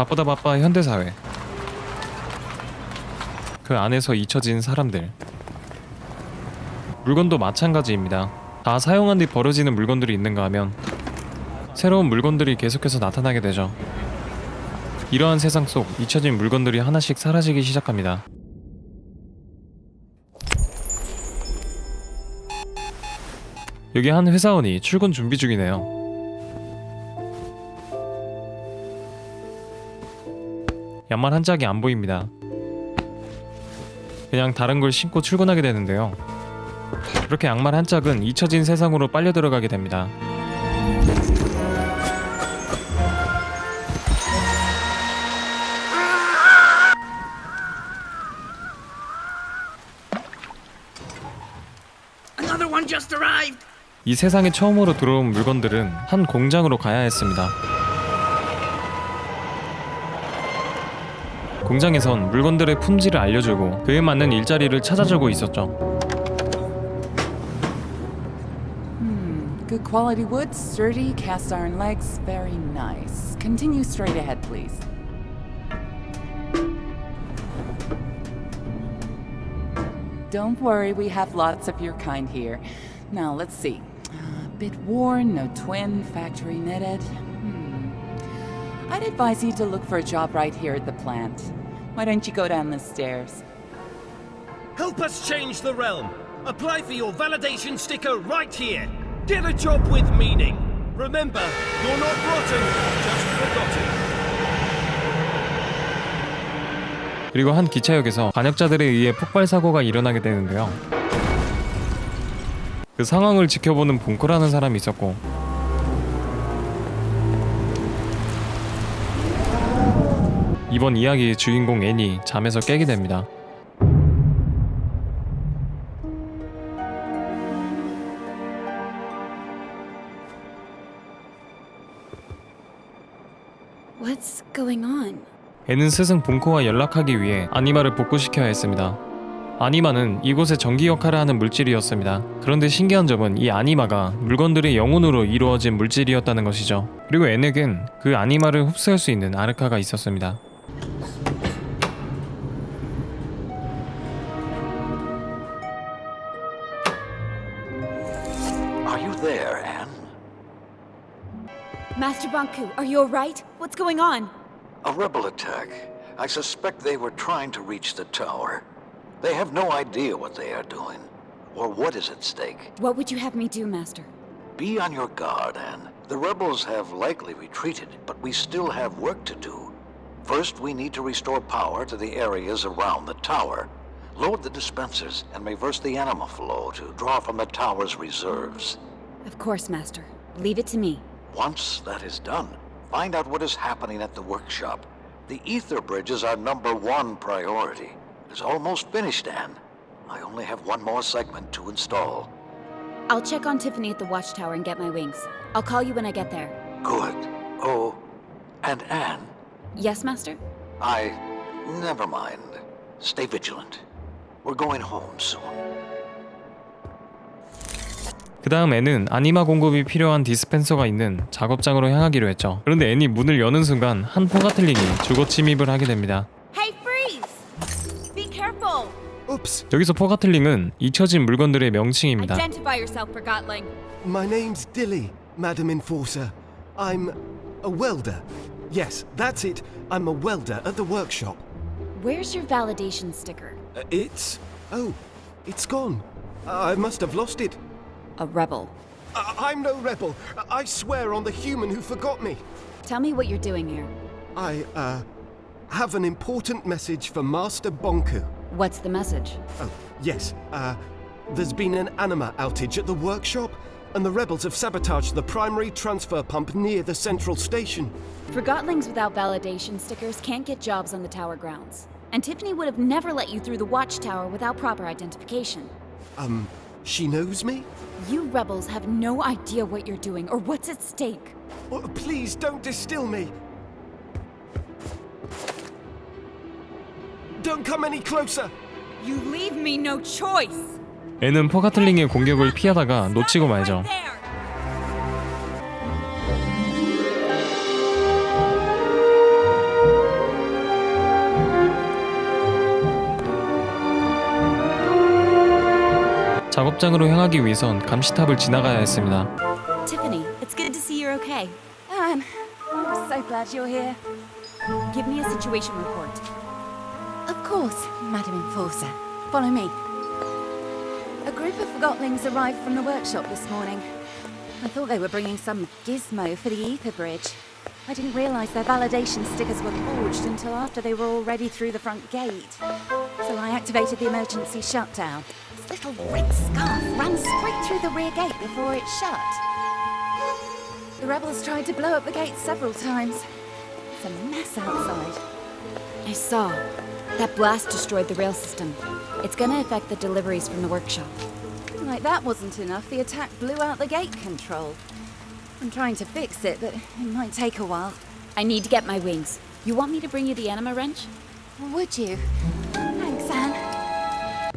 바쁘다 바빠 현대사회, 그 안에서 잊혀진 사람들, 물건도 마찬가지입니다. 다 사용한 뒤 버려지는 물건들이 있는가 하면 새로운 물건들이 계속해서 나타나게 되죠. 이러한 세상 속 잊혀진 물건들이 하나씩 사라지기 시작합니다. 여기 한 회사원이 출근 준비 중이네요. 양말 한 짝이 안 보입니다. 그냥 다른 걸 신고 출근하게 되는데요. 그렇게 양말 한 짝은 잊혀진 세상으로 빨려 들어가게 됩니다. 이 세상에 처음으로 들어온 물건들은 한 공장으로 가야 했습니다. 공장에선 물건들의 품질을 알려주고 그에 맞는 일자리를 찾아주고 있었죠. Good quality wood, sturdy, cast iron legs, very nice. Continue straight ahead, please. Don't worry, we have lots of your kind here. Now, let's see. A bit worn, no twin, factory knitted. I'd advise you to look for a job right here at the plant. Why don't you go down the stairs? Help us change the realm. Apply for your validation sticker right here. Get a job with meaning. Remember, you're not rotten, just forgotten. 그리고 한 기차역에서 반역자들에 의해 폭발 사고가 일어나게 되는데요. 그 상황을 지켜보는 봉코라는 사람이 있었고, 이번 이야기의 주인공 앤이 잠에서 깨게 됩니다. What's going on? 앤은 스승 봉코와 연락하기 위해 아니마를 복구시켜야 했습니다. 아니마는 이곳의 전기 역할을 하는 물질이었습니다. 그런데 신기한 점은 이 아니마가 물건들의 영혼으로 이루어진 물질이었다는 것이죠. 그리고 앤에겐 그 아니마를 흡수할 수 있는 아르카가 있었습니다. Are you there, Anne? Master Banku, are you alright? What's going on? A rebel attack. I suspect they were trying to reach the tower. They have no idea what they are doing, or what is at stake. What would you have me do, Master? Be on your guard, Anne. The rebels have likely retreated, but we still have work to do. First, we need to restore power to the areas around the tower. Load the dispensers and reverse the anima flow to draw from the tower's reserves. Of course, Master. Leave it to me. Once that is done, find out what is happening at the workshop. The ether bridge is our #1 priority. It's almost finished, Anne. I only have one more segment to install. I'll check on Tiffany at the watchtower and get my wings. I'll call you when I get there. Good. Oh, and Anne, Yes, Master? never mind. Stay vigilant. We're going home soon. 그 다음 앤은 아니마 공급이 필요한 디스펜서가 있는 작업장으로 향하기로 했죠. 그런데 앤이 문을 여는 순간 한 포가틀링이 주거 침입을 하게 됩니다. Hey, freeze! Be careful! Oops, 여기서 포가틀링은 잊혀진 물건들의 명칭입니다. Identify yourself, Forgotton. my name's Dilly, Madam Enforcer. I'm a welder. Yes, that's it. I'm a welder at the workshop. Where's your validation sticker? It's gone. I must have lost it. A rebel. I'm no rebel. I swear on the human who forgot me. Tell me what you're doing here. I have an important message for Master Bonku. What's the message? Oh, yes. There's been an anima outage at the workshop, and the rebels have sabotaged the primary transfer pump near the central station. Forgotlings without validation stickers can't get jobs on the tower grounds. And Tiffany would have never let you through the watchtower without proper identification. She knows me? You rebels have no idea what you're doing or what's at stake. Oh, please don't distill me. Don't come any closer. You leave me no choice. 앤은 포가틀링의 공격을 피하다가 놓치고 말죠. 작업장으로 향하기 위해선 감시탑을 지나가야 했습니다. Tiffany, it's good to see you're okay. Anne, I'm so glad you're here. Give me a situation report. Of course, Madam Enforcer. Follow me. A group of Forgottlings arrived from the workshop this morning. I thought they were bringing some gizmo for the ether bridge. I didn't realize their validation stickers were forged until after they were already through the front gate. So I activated the emergency shutdown. This little red scarf ran straight through the rear gate before it shut. The rebels tried to blow up the gate several times. It's a mess outside. I saw. That blast destroyed the rail system. It's gonna affect the deliveries from the workshop. Like that wasn't enough, the attack blew out the gate control. I'm trying to fix it, but it might take a while. I need to get my wings. You want me to bring you the anima wrench? Would you? Thanks, Anne.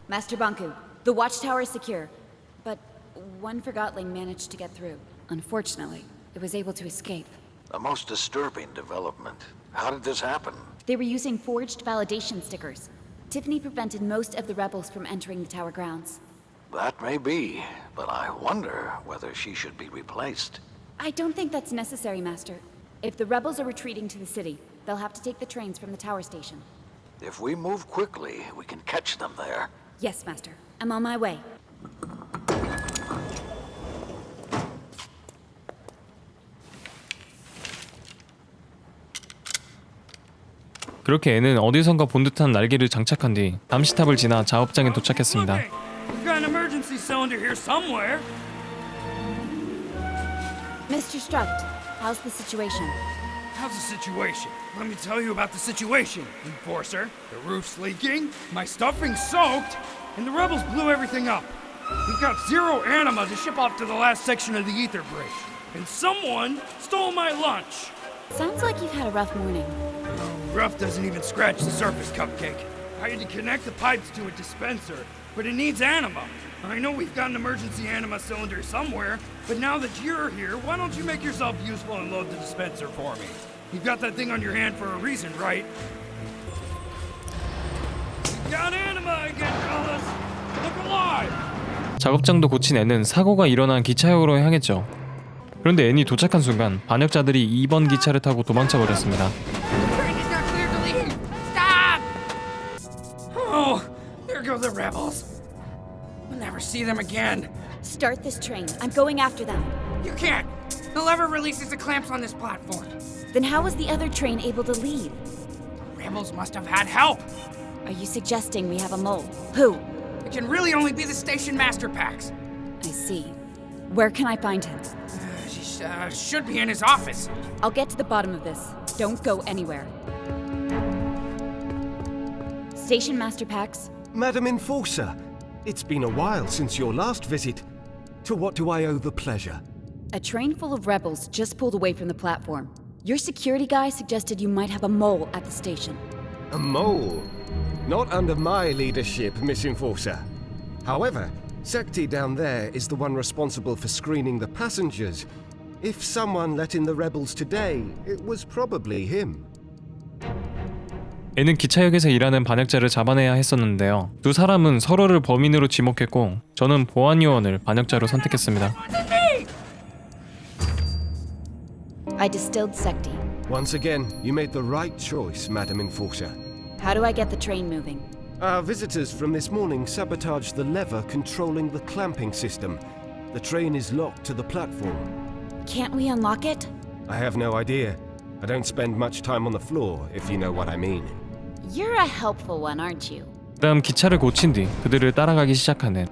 Master Banku, the watchtower is secure. But one Forgottling managed to get through. Unfortunately, it was able to escape. A most disturbing development. How did this happen? They were using forged validation stickers. Tiffany prevented most of the rebels from entering the tower grounds. That may be, but I wonder whether she should be replaced. I don't think that's necessary, Master. If the rebels are retreating to the city, they'll have to take the trains from the tower station. If we move quickly, we can catch them there. Yes, Master. I'm on my way. 그렇게 애는 어디선가 본 듯한 날개를 장착한 뒤 감시탑을 지나 작업장에 도착했습니다. We've got an emergency cylinder here somewhere. Mr. Struct, how's the situation? How's the situation? Let me tell you about the situation, Enforcer. The roof's leaking, my stuffing's soaked, and the rebels blew everything up. We've got 0 anima to ship off to the last section of the ether bridge. And someone stole my lunch. Sounds like you've had a rough morning. Rough doesn't even scratch the surface, Cupcake. I had to connect the pipes to a dispenser, but it needs anima. I know we've got an emergency anima cylinder somewhere, but now that you're here, why don't you make yourself useful and load the dispenser for me? You've got that thing on your hand for a reason, right? We've got anima again, fellas! Look alive! 작업장도 고친 애는 사고가 일어난 기차역으로 향했죠. 그런데 앤이 도착한 순간 반역자들이 2번 기차를 타고 도망쳐 버렸습니다. Oh, there go the rebels. We'll never see them again. Start this train. I'm going after them. You can't. The lever releases the clamps on this platform. Then how was the other train able to leave? Rebels must have had help. Are you suggesting we have a mole? Who? It can really only be the station master packs. I see. Where can I find him? Should be in his office. I'll get to the bottom of this. Don't go anywhere. Station Master Pax. Madam Enforcer, it's been a while since your last visit. To what do I owe the pleasure? A train full of rebels just pulled away from the platform. Your security guy suggested you might have a mole at the station. A mole? Not under my leadership, Miss Enforcer. However, Sekti down there is the one responsible for screening the passengers. If someone let in the rebels today, it was probably him. 애는 기차역에서 일하는 반역자를 잡아내야 했었는데요. 두 사람은 서로를 범인으로 지목했고 저는 보안요원을 반역자로 선택했습니다. I distilled Sekti. Once again, you made the right choice, Madam Enforcer. How do I get the train moving? Our visitors from this morning sabotaged the lever controlling the clamping system. The train is locked to the platform. Can't we unlock it? I have no idea. I don't spend much time on the floor, if you know what I mean. You're a helpful one, aren't you? 그다음 기차를 고친 뒤 그들을 따라가기 시작한 앤.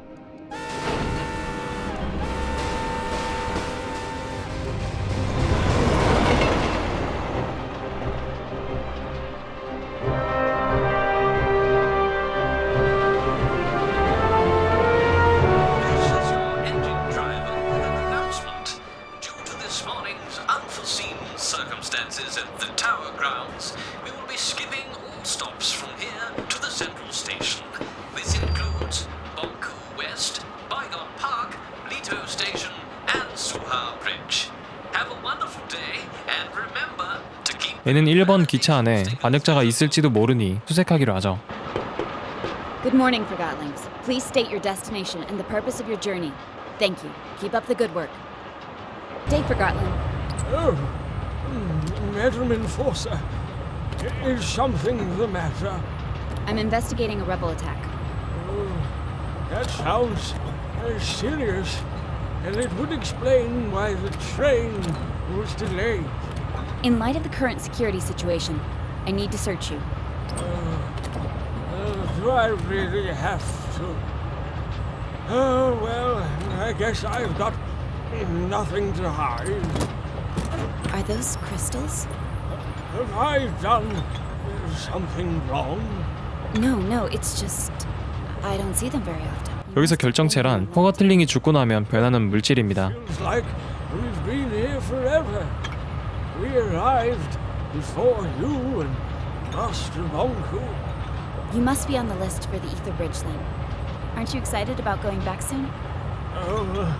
circumstances at the tower grounds, we will be skipping all stops from here to the central station. This includes Bonku West, Bygone Park, Leto Station, and Suha Bridge. Have a wonderful day, and remember to keep... 얘는 1번 기차 안에 반역자가 있을지도 모르니 수색하기로 하죠. Good morning, Forgotlings. Please state your destination and the purpose of your journey. Thank you. Keep up the good work. Day, Forgotten. Oh, Madam Enforcer. Is something the matter? I'm investigating a rebel attack. Oh, that sounds serious. And it would explain why the train was delayed. In light of the current security situation, I need to search you. Do I really have to? Oh, well, I guess I've got nothing to hide. Are those crystals? Have I done something wrong? No, it's just... I don't see them very often. 여기서 결정체란 포거틀링이 죽고 나면 변하는 물질입니다. Feels like we've been here forever. We arrived before you and Master Bonku. You must be on the list for the Ether Bridge then. Aren't you excited about going back soon? Oh,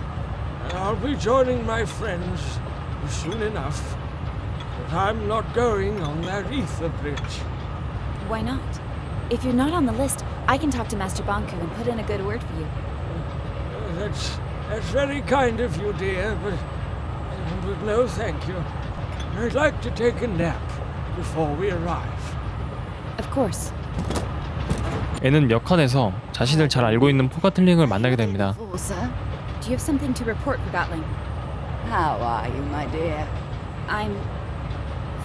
I'll be joining my friends soon enough. But I'm not going on that Ether Bridge. Why not? If you're not on the list, I can talk to Master Bonku and put in a good word for you. That's very kind of you, dear, but no thank you. I'd like to take a nap before we arrive. Of course. 앤은 역한에서 자신을 잘 알고 있는 포거틀링을 만나게 됩니다. Enforcer. Do you have something to report, Forgotling? How are you, my dear? I'm...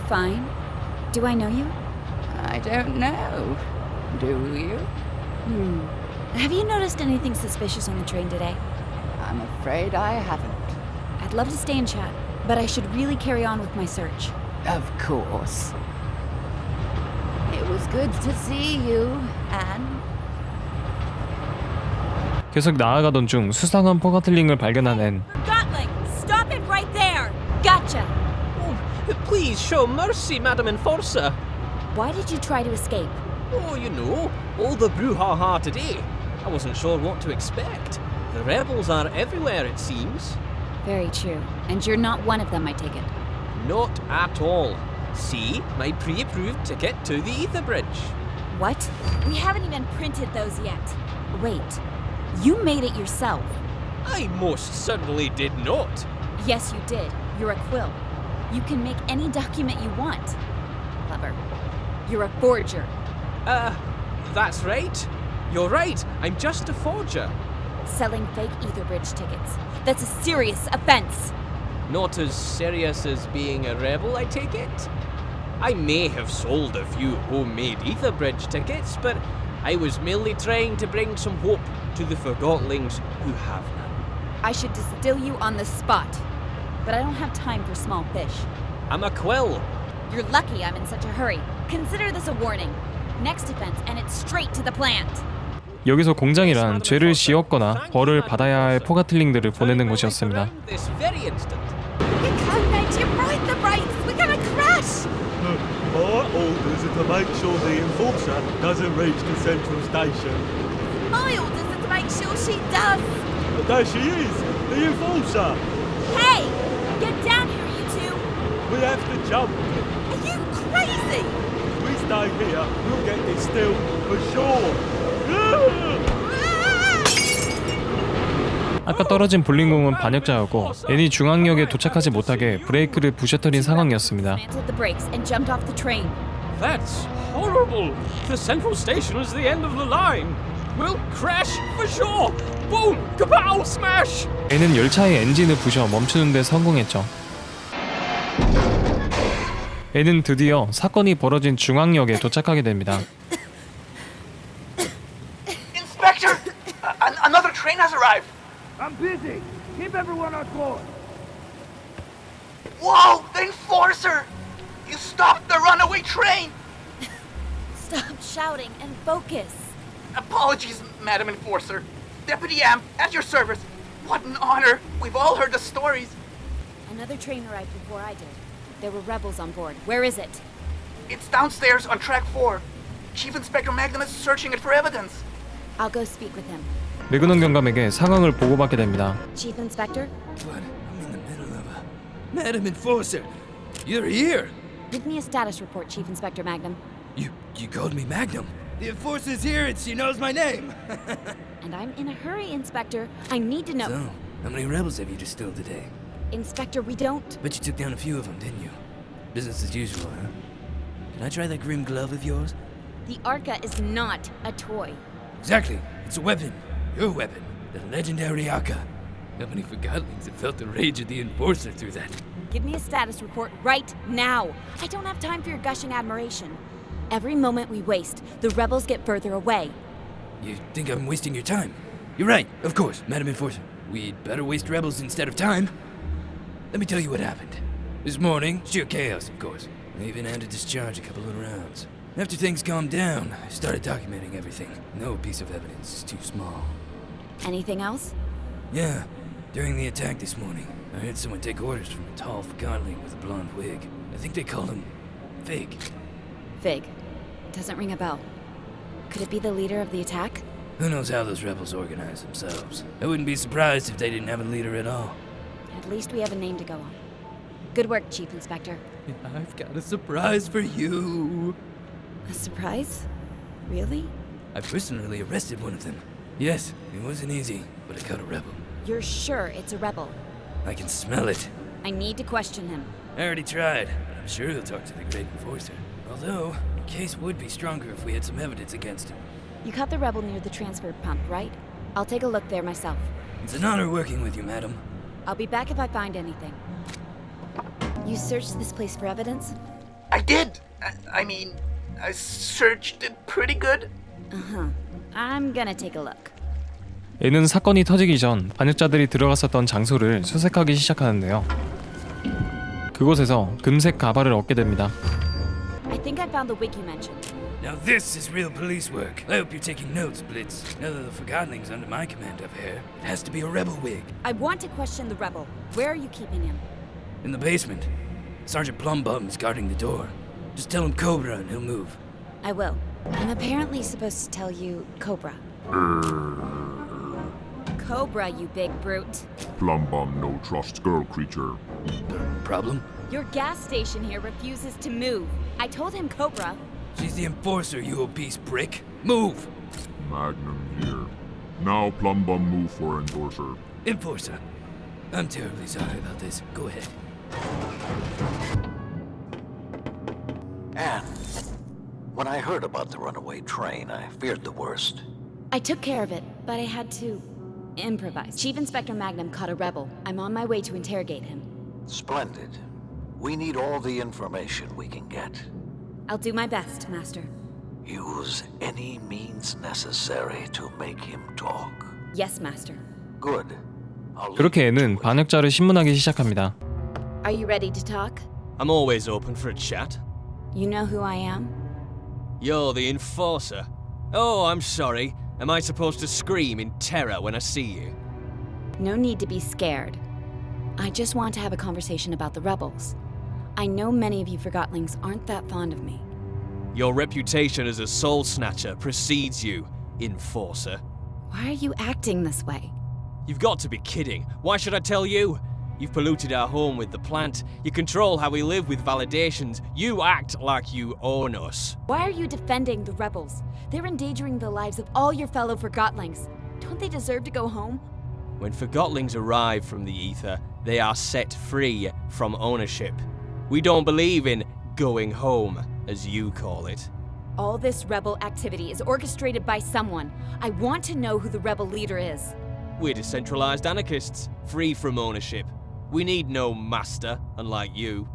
fine. Do I know you? I don't know. Do you? Have you noticed anything suspicious on the train today? I'm afraid I haven't. I'd love to stay and chat, but I should really carry on with my search. Of course. It was good to see you, Anne. 계속 나아가던 중 수상한 포거틀링을 발견한 앤. Forgotling! Stop it right there! Gotcha! Please show mercy, Madam Enforcer. Why did you try to escape? Oh, you know, all the brouhaha today. I wasn't sure what to expect. The rebels are everywhere, it seems. Very true. And you're not one of them, I take it. Not at all. See, my pre-approved ticket to the Ether Bridge. What? We haven't even printed those yet. Wait. You made it yourself. I most certainly did not. Yes, you did. You're a quill. You can make any document you want. Clever. You're a forger. That's right. You're right, I'm just a forger. Selling fake Etherbridge tickets. That's a serious offense. Not as serious as being a rebel, I take it? I may have sold a few homemade Etherbridge tickets, but I was merely trying to bring some hope to the Forgotlings who have none. I should distill you on the spot. But I don't have time for small fish. I'm a quill. You're lucky I'm in such a hurry. Consider this a warning. Next offense, and it's straight to the plant. 여기서 공장이란 죄를 지었거나 벌을 받아야 할 포거틀링들을 보내는 곳이었습니다. This very instant. You can't you ride the brakes! We're gonna crash! My orders are to make sure the enforcer doesn't reach the central station. My orders are to make sure she does! But there she is, the enforcer! Hey! Get down here, you two! We have to jump. Are you crazy? We stay here, we'll get this still for sure. 아까 떨어진 볼링공은 반역자였고 앤이 중앙역에 도착하지 못하게 브레이크를 부셔뜨린 상황이었습니다. Planted the brakes and jumped off the train. That's horrible. The central station is the end of the line. We'll crash for sure. Boom! Kapow! Smash! 앤은 열차의 엔진을 부셔 멈추는 데 성공했죠. 앤은 드디어 사건이 벌어진 중앙역에 도착하게 됩니다. Inspector! Another train has arrived! I'm busy. Keep everyone on board. Whoa! The enforcer! You stopped the runaway train! Stop shouting and focus. Apologies, Madam Enforcer. Deputy Amp, at your service. What an honor! We've all heard the stories. Another train arrived before I did. There were rebels on board. Where is it? It's downstairs on track 4. Chief Inspector Magnum is searching it for evidence. I'll go speak with him. 매그넘 경감에게 상황을 보고받게 됩니다. Chief Inspector? But I'm in the middle of a... Madam Enforcer, you're here. Give me a status report, Chief Inspector Magnum. You called me Magnum. The Enforcer's here and she knows my name. And I'm in a hurry, Inspector. I need to know. So, how many rebels have you distilled today? Inspector, we don't... Bet you took down a few of them, didn't you? Business as usual, huh? Can I try that grim glove of yours? The Arca is not a toy. Exactly. It's a weapon. Your weapon. The legendary Arca. How many Forgottlings have felt the rage of the Enforcer through that? Give me a status report right now. I don't have time for your gushing admiration. Every moment we waste, the rebels get further away. You think I'm wasting your time? You're right, of course, Madam Enforcer. We'd better waste rebels instead of time. Let me tell you what happened. This morning, sheer chaos, of course. I even had to discharge a couple of rounds. After things calmed down, I started documenting everything. No piece of evidence is too small. Anything else? Yeah, during the attack this morning, I heard someone take orders from a tall Forgottling with a blonde wig. I think they call him Fig. Fig. Doesn't ring a bell. Could it be the leader of the attack? Who knows how those rebels organize themselves? I wouldn't be surprised if they didn't have a leader at all. At least we have a name to go on. Good work, Chief Inspector. I've got a surprise for you. A surprise? Really? I personally arrested one of them. Yes, it wasn't easy, but I caught a rebel. You're sure it's a rebel? I can smell it. I need to question him. I already tried, but I'm sure he'll talk to the Great Enforcer. Although, the case would be stronger if we had some evidence against him. You caught the rebel near the transfer pump, right? I'll take a look there myself. It's an honor working with you, madam. I'll be back if I find anything. You searched this place for evidence? I did. I mean, I searched it pretty good. Uh-huh. I'm gonna take a look. 애는 사건이 터지기 전 반역자들이 들어갔었던 장소를 수색하기 시작하는데요. 그곳에서 금색 가발을 얻게 됩니다. I think I found the wig you mentioned. Now this is real police work. I hope you're taking notes, Blitz. Now that the Forgottling's under my command up here, it has to be a rebel wig. I want to question the rebel. Where are you keeping him? In the basement. Sergeant Plumbum is guarding the door. Just tell him Cobra and he'll move. I will. I'm apparently supposed to tell you Cobra. Cobra, you big brute. Plumbum no trust girl creature. Problem? Your gas station here refuses to move. I told him Cobra. She's the Enforcer, you obese prick. Move! Magnum here. Now Plumbum move for Enforcer. Enforcer. I'm terribly sorry about this. Go ahead. Anne, when I heard about the runaway train, I feared the worst. I took care of it, but I had to improvise. Chief Inspector Magnum caught a rebel. I'm on my way to interrogate him. Splendid. We need all the information we can get. I'll do my best, Master. Use any means necessary to make him talk. Yes, Master. Good. 그렇게 애는 반역자를 신문하기 시작합니다. Are you ready to talk? I'm always open for a chat. You know who I am? You're the Enforcer. Oh, I'm sorry. Am I supposed to scream in terror when I see you? No need to be scared. I just want to have a conversation about the rebels. I know many of you Forgottlings aren't that fond of me. Your reputation as a soul snatcher precedes you, Enforcer. Why are you acting this way? You've got to be kidding. Why should I tell you? You've polluted our home with the plant. You control how we live with validations. You act like you own us. Why are you defending the rebels? They're endangering the lives of all your fellow Forgottlings. Don't they deserve to go home? When Forgottlings arrive from the ether, they are set free from ownership. We don't believe in going home, as you call it. All this rebel activity is orchestrated by someone. I want to know who the rebel leader is. We're decentralized anarchists, free from ownership. We need no master, unlike you.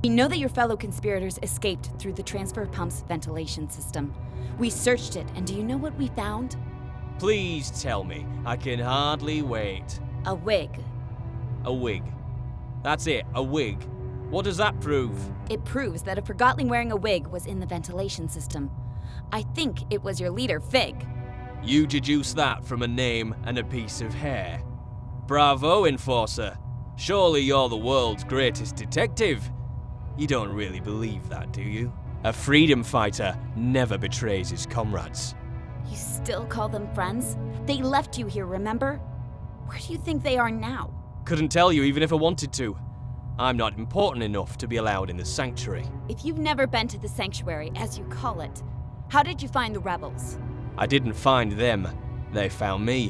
We know that your fellow conspirators escaped through the transfer pump's ventilation system. We searched it, and do you know what we found? Please tell me. I can hardly wait. A wig. A wig. That's it, a wig. What does that prove? It proves that a Forgottling wearing a wig was in the ventilation system. I think it was your leader, Fig. You deduce that from a name and a piece of hair. Bravo, Enforcer. Surely you're the world's greatest detective. You don't really believe that, do you? A freedom fighter never betrays his comrades. You still call them friends? They left you here, remember? Where do you think they are now? Couldn't tell you even if I wanted to. I'm not important enough to be allowed in the sanctuary. If you've never been to the sanctuary, as you call it, How did you find the rebels? I didn't find them. They found me.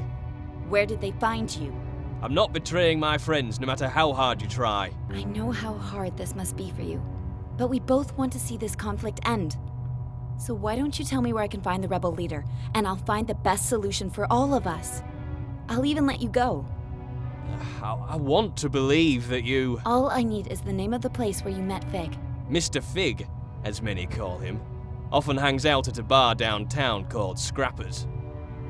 Where did they find you? I'm not betraying my friends, no matter how hard you try. I know how hard this must be for you, but we both want to see this conflict end. So why don't you tell me where I can find the rebel leader, and I'll find the best solution for all of us. I'll even let you go. I want to believe that you... All I need is the name of the place where you met Fig. Mr. Fig, as many call him, often hangs out at a bar downtown called Scrappers.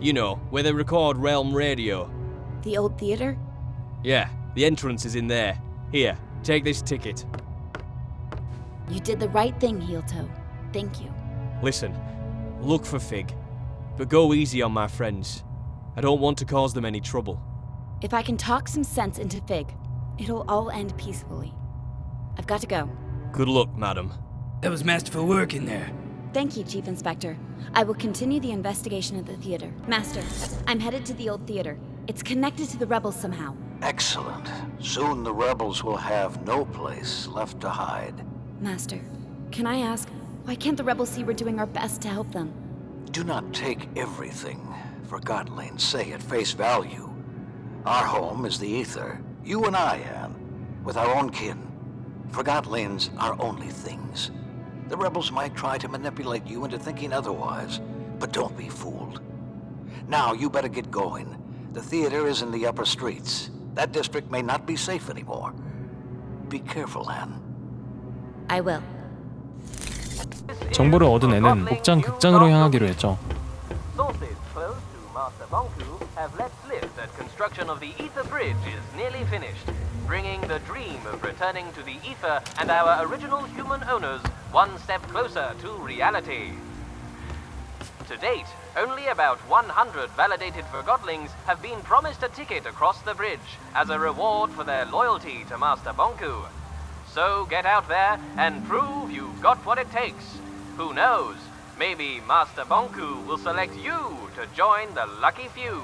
You know, where they record Realm Radio. The old theater? Yeah, the entrance is in there. Here, take this ticket. You did the right thing, Heel Toe. Thank you. Listen, look for Fig, but go easy on my friends. I don't want to cause them any trouble. If I can talk some sense into Fig, it'll all end peacefully. I've got to go. Good luck, madam. That was masterful work in there. Thank you, Chief Inspector. I will continue the investigation at the theater. Master, I'm headed to the old theater. It's connected to the rebels somehow. Excellent. Soon the rebels will have no place left to hide. Master, can I ask, why can't the rebels see we're doing our best to help them? Do not take everything Forgotton say at face value. Our home is the ether. You and I, Anne, with our own kin. Forgotton's our only things. The rebels might try to manipulate you into thinking otherwise, but don't be fooled. Now, you better get going. The theater is in the upper streets. That district may not be safe anymore. Be careful, Anne. I will. 정보를 얻은 애는 목장 극장으로 향하기로 했죠. Sources close to Master Bonku have let slip that construction of the Ether Bridge is nearly finished, bringing the dream of returning to the Ether and our original human owners one step closer to reality. To date, only about 100 validated Forgottlings have been promised a ticket across the bridge as a reward for their loyalty to Master Bonku. So get out there and prove you've got what it takes. Who knows? Maybe Master Bonku will select you to join the lucky few.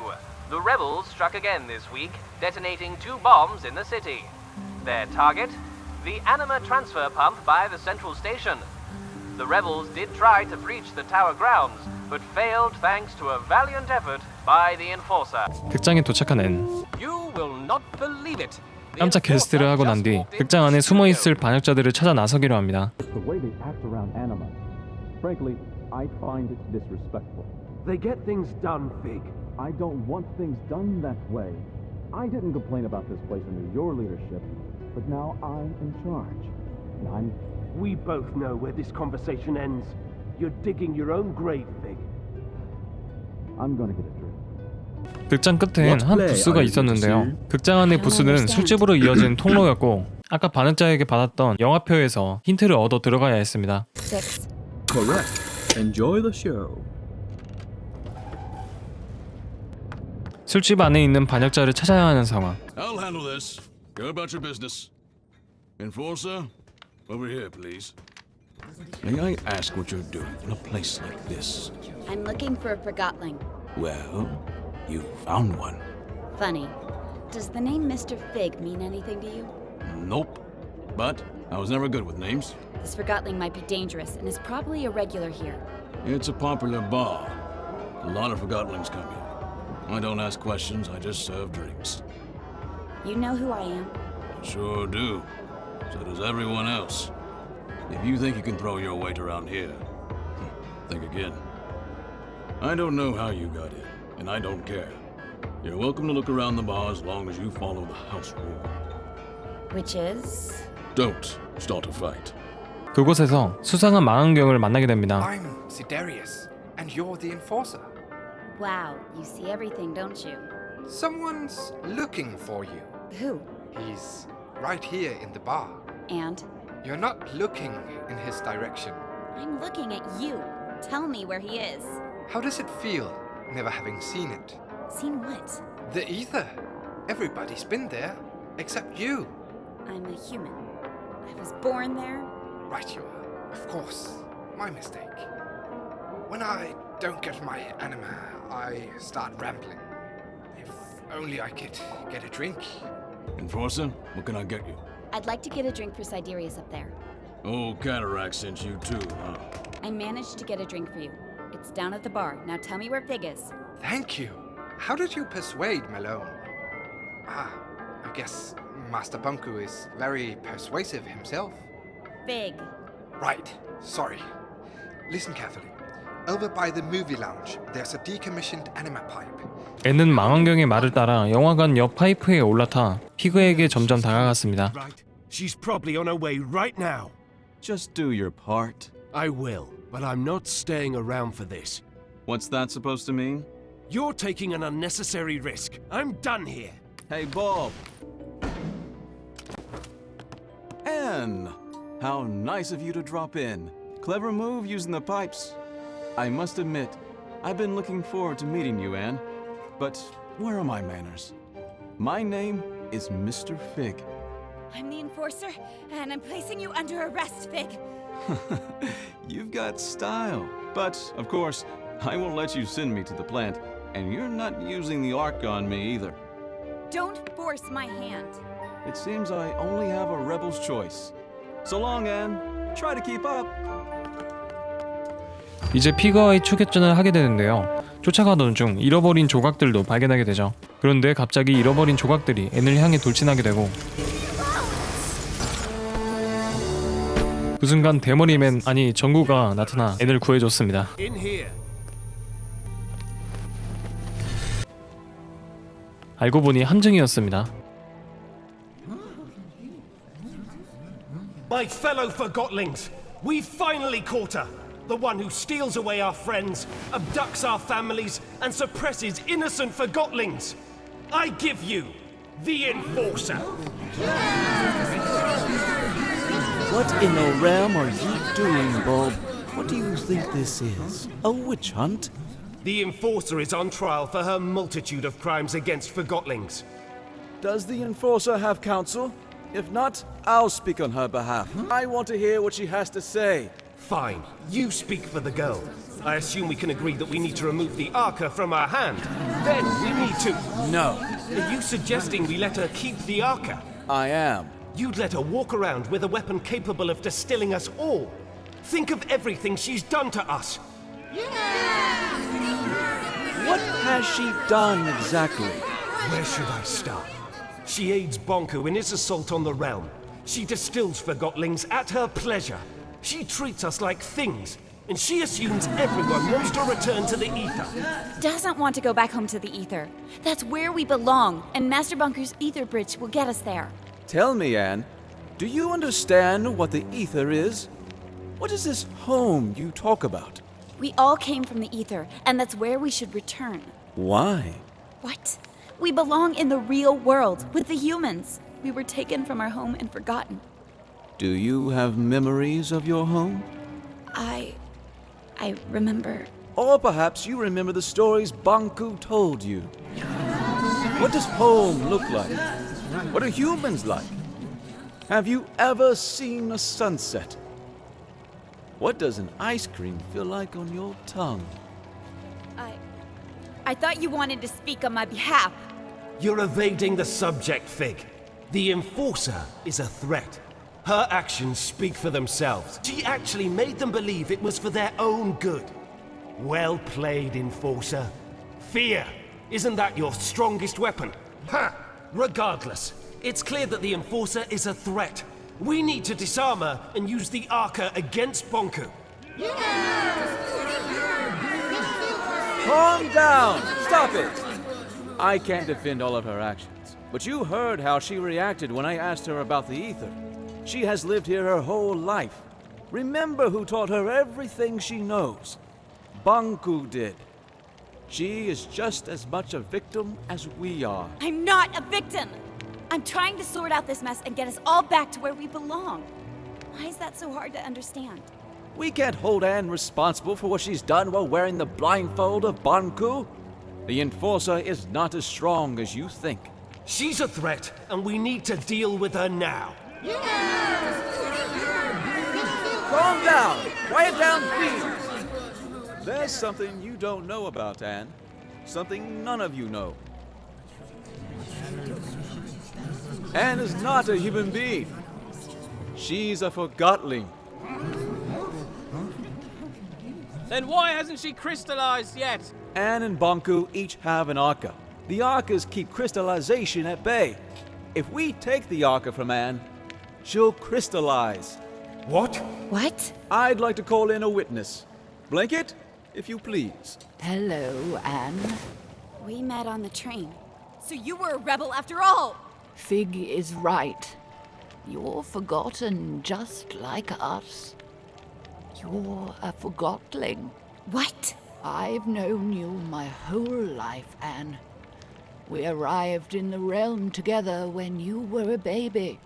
The rebels struck again this week, detonating 2 bombs in the city. Their target? The anima transfer pump by the central station. The rebels did try to breach the tower grounds, but failed thanks to a valiant effort by the enforcer. 극장에 도착한 앤. You will not believe it. 깜짝 게스트를 하고 난 뒤 극장 안에 숨어 있을 반역자들을 찾아 나서기로 합니다. The way they act around anima. Frankly, I find it disrespectful. They get things done, Fig. I don't want things done that way. I didn't complain about this place under your leadership, but now I'm in charge. And We both know where this conversation ends. You're digging your own grave, Fig. I'm gonna get a drink. 극장 끝엔 한 부스가 있었는데요. 극장 안의 부스는 술집으로 이어진 통로였고 아까 반역자에게 받았던 영화표에서 힌트를 얻어 들어가야 했습니다. Correct. Enjoy the show. 술집 안에 있는 반역자를 찾아야 하는 상황. I'll handle this. Go about your business. Enforcer, over here, please. May I ask what you're doing in a place like this? I'm looking for a Forgottling. Well, you found one. Funny. Does the name Mr. Fig mean anything to you? Nope. But I was never good with names. This Forgottling might be dangerous and is probably a regular here. It's a popular bar. A lot of Forgottlings come here. I don't ask questions, I just serve drinks. You know who I am? Sure do. So does everyone else. If you think you can throw your weight around here, think again. I don't know how you got in, and I don't care. You're welcome to look around the bar as long as you follow the house rule. Which is? Don't start a fight. 그곳에서 수상한 망원경을 만나게 됩니다. I'm Sidarius, and you're the enforcer. Wow, you see everything, don't you? Someone's looking for you. Who? He's right here in the bar. And? You're not looking in his direction. I'm looking at you. Tell me where he is. How does it feel, never having seen it? Seen what? The ether. Everybody's been there, except you. I'm a human. I was born there. Right you are. Of course. My mistake. When I don't get my anima, I start rambling. If only I could get a drink. Enforcer, what can I get you? I'd like to get a drink for Sidarius up there. Oh, Cataract sent you too, huh? I managed to get a drink for you. It's down at the bar. Now tell me where Fig is. Thank you. How did you persuade Malone? I guess Master Bunku is very persuasive himself. Fig. Right. Sorry. Listen carefully. Over by the movie lounge, there's a decommissioned anima pipe. 앤은 망원경의 말을 따라 영화관 옆 파이프에 올라타 피그에게 점점 다가갔습니다. She's probably on her way right now. Just do your part. I will, but I'm not staying around for this. What's that supposed to mean? You're taking an unnecessary risk. I'm done here. Hey, Bob. Anne, how nice of you to drop in. Clever move using the pipes. I must admit, I've been looking forward to meeting you, Anne. But where are my manners? My name is Mr. Fig. I'm the enforcer, and I'm placing you under arrest, Fig. You've got style. But, of course, I won't let you send me to the plant, and you're not using the arc on me either. Don't force my hand. It seems I only have a rebel's choice. So long, Anne. Try to keep up. 이제 피그와의 추격전을 하게 되는데요. 쫓아가던 중 잃어버린 조각들도 발견하게 되죠. 그런데 갑자기 잃어버린 조각들이 앤을 향해 돌진하게 되고 그 순간 대머리맨 아니 정구가 나타나 앤을 구해줬습니다. 알고 보니 함정이었습니다. My fellow Forgotlings, we've finally caught her. The one who steals away our friends, abducts our families, and suppresses innocent Forgotlings. I give you the Enforcer. What in the realm are you doing, Bob? What do you think this is? A witch hunt? The Enforcer is on trial for her multitude of crimes against Forgotlings. Does the Enforcer have counsel? If not, I'll speak on her behalf. I want to hear what she has to say. Fine, you speak for the girl. I assume we can agree that we need to remove the Arca from our hand. Then we need to... No. Are you suggesting we let her keep the Arca? I am. You'd let her walk around with a weapon capable of distilling us all. Think of everything she's done to us. What has she done exactly? Where should I start? She aids Bonku in his assault on the realm. She distills Forgotlings at her pleasure. She treats us like things, and she assumes everyone wants to return to the ether. Doesn't want to go back home to the ether. That's where we belong, and Master Bunker's ether bridge will get us there. Tell me, Anne, do you understand what the ether is? What is this home you talk about? We all came from the ether, and that's where we should return. Why? What? We belong in the real world, with the humans. We were taken from our home and forgotten. Do you have memories of your home? I remember. Or perhaps you remember the stories Banku told you. What does home look like? What are humans like? Have you ever seen a sunset? What does an ice cream feel like on your tongue? I thought you wanted to speak on my behalf. You're evading the subject, Fig. The Enforcer is a threat. Her actions speak for themselves. She actually made them believe it was for their own good. Well played, Enforcer. Fear. Isn't that your strongest weapon? Ha! Regardless, it's clear that the Enforcer is a threat. We need to disarm her and use the Arca against Bonku. Calm down! Stop it! I can't defend all of her actions, but you heard how she reacted when I asked her about the ether. She has lived here her whole life. Remember who taught her everything she knows. Banku did. She is just as much a victim as we are. I'm not a victim! I'm trying to sort out this mess and get us all back to where we belong. Why is that so hard to understand? We can't hold Anne responsible for what she's done while wearing the blindfold of Banku. The Enforcer is not as strong as you think. She's a threat, and we need to deal with her now. Calm down! Quiet down, please! There's something you don't know about Anne. Something none of you know. Anne is not a human being. She's a Forgotling. Then why hasn't she crystallized yet? Anne and Bonku each have an Arca. The Arcas keep crystallization at bay. If we take the Arca from Anne, she'll crystallize. What? What? I'd like to call in a witness. Blanket, if you please. Hello, Anne. We met on the train. So you were a rebel after all! Fig is right. You're forgotten just like us. You're a forgotling. What? I've known you my whole life, Anne. We arrived in the realm together when you were a baby.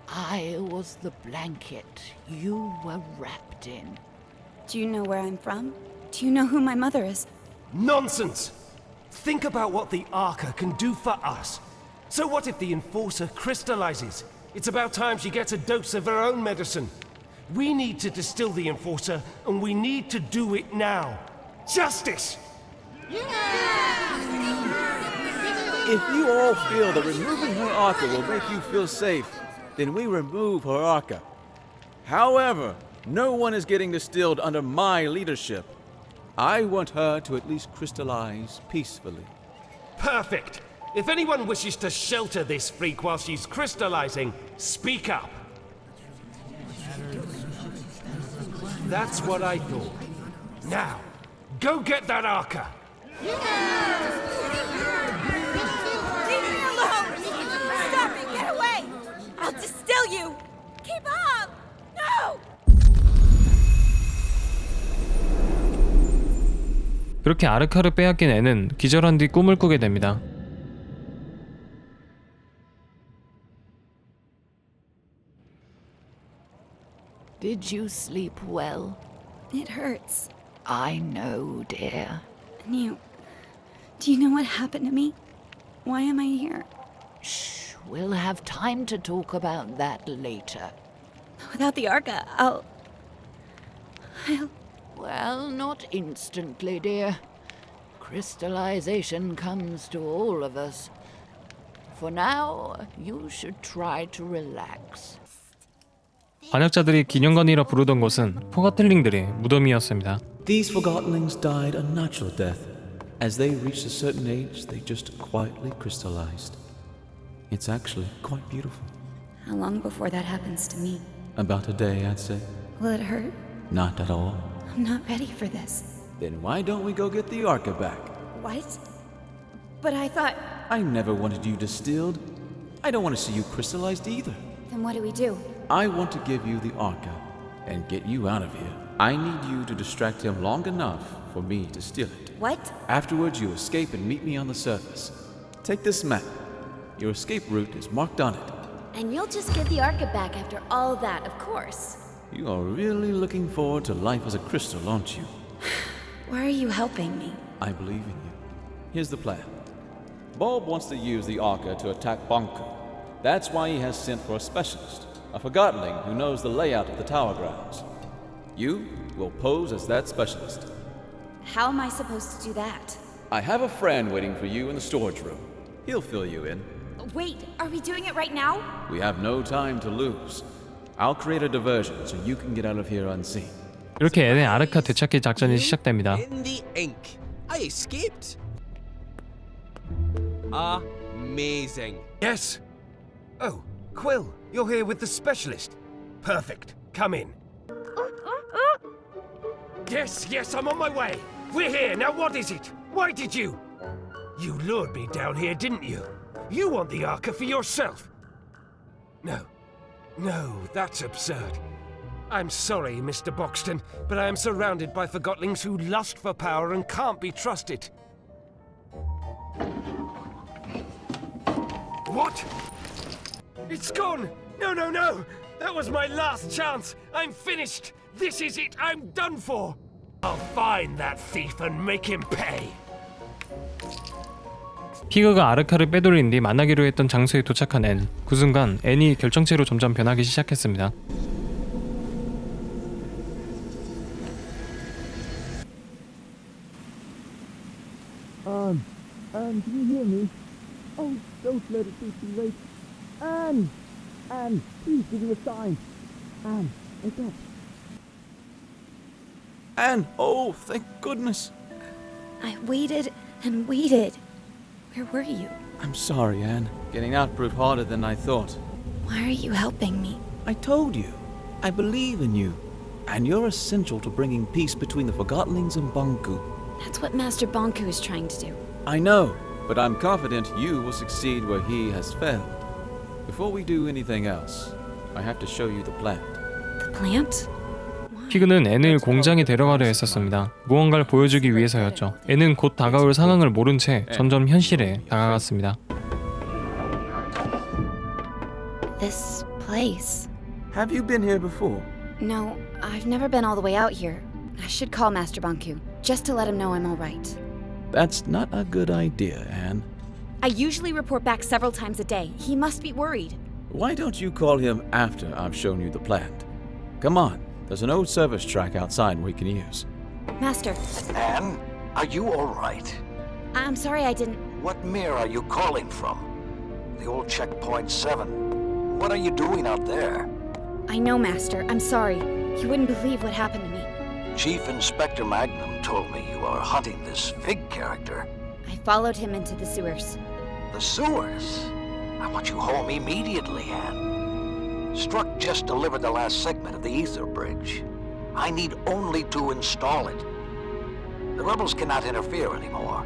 I was the blanket you were wrapped in. Do you know where I'm from? Do you know who my mother is? Nonsense! Think about what the Arca can do for us. So what if the Enforcer crystallizes? It's about time she gets a dose of her own medicine. We need to distill the Enforcer, and we need to do it now. Justice! If you all feel that removing her Arca will make you feel safe, then we remove her Arca. However, no one is getting distilled under my leadership. I want her to at least crystallize peacefully. Perfect! If anyone wishes to shelter this freak while she's crystallizing, speak up. That's what I thought. Now, go get that Arca! Leave me alone! Stop it! Get away! I'll distill you! Keep up! No! 그렇게 아르카를 빼앗긴 앤은 기절한 뒤 꿈을 꾸게 됩니다. Did you sleep well? It hurts. I know, dear. And do you know what happened to me? Why am I here? Shh, we'll have time to talk about that later. Without the Arca, I'll... Well, not instantly, dear. Crystallization comes to all of us. For now, you should try to relax. 반역자들이 기념관이라 부르던 곳은 포가틀링들의 무덤이었습니다. These Forgottonlings died a natural death. As they reached a certain age, they just quietly crystallized. It's actually quite beautiful. How long before that happens to me? About a day, I'd say. Will it hurt? Not at all. I'm not ready for this. Then why don't we go get the Arca back? What? But I thought... I never wanted you distilled. I don't want to see you crystallized either. Then what do we do? I want to give you the Arca and get you out of here. I need you to distract him long enough for me to steal it. What? Afterwards, you escape and meet me on the surface. Take this map. Your escape route is marked on it. And you'll just get the Arca back after all that, of course. You are really looking forward to life as a crystal, aren't you? Why are you helping me? I believe in you. Here's the plan. Bulb wants to use the Arca to attack Bonku. That's why he has sent for a specialist, a Forgottonling who knows the layout of the tower grounds. You will pose as that specialist. How am I supposed to do that? I have a friend waiting for you in the storage room. He'll fill you in. Wait, are we doing it right now? We have no time to lose. I'll create a diversion so you can get out of here unseen. 이렇게 앤의 아르카 되찾기 작전이 시작됩니다. In the ink. I escaped. Amazing. Yes. Oh, Quill, you're here with the specialist. Perfect. Come in. Yes, I'm on my way. We're here. Now what is it? Why did you? You lured me down here, didn't you? You want the Arca for yourself. No, that's absurd. I'm sorry, Mr. Boxton, but I am surrounded by Forgottlings who lust for power and can't be trusted. What? It's gone! No! That was my last chance! I'm finished! This is it! I'm done for! I'll find that thief and make him pay! 피그가 아르카를 빼돌린 뒤 만나기로 했던 장소에 도착한 앤. 그 순간 앤이 결정체로 점점 변하기 시작했습니다. Anne, can you hear me? Oh, don't let it be too late. Anne, please give me a sign. Anne, wake up. Anne, oh, thank goodness. I waited and waited. Where were you? I'm sorry, Anne. Getting out proved harder than I thought. Why are you helping me? I told you. I believe in you. And you're essential to bringing peace between the Forgottonlings and Banku. That's what Master Banku is trying to do. I know, but I'm confident you will succeed where he has failed. Before we do anything else, I have to show you the plant. The plant? 피그는 앤을 공장에 데려가려 했었습니다. 무언가를 보여주기 위해서였죠. 앤은 곧 다가올 상황을 모른 채 점점 현실에 다가갔습니다. This place. Have you been here before? No, I've never been all the way out here. I should call Master Banku, just to let him know I'm all right. That's not a good idea, Anne. I usually report back several times a day. He must be worried. Why don't you call him after I've shown you the plant? Come on, there's an old service track outside we can use. Master. Anne, are you all right? I'm sorry I didn't... What mirror are you calling from? The old checkpoint 7. What are you doing out there? I know, Master. I'm sorry. You wouldn't believe what happened to me. Chief Inspector Magnum told me you are hunting this Fig character. I followed him into the sewers. The sewers? I want you home immediately, Anne. Struck just delivered the last segment of the ether bridge. I need only to install it. The rebels cannot interfere anymore.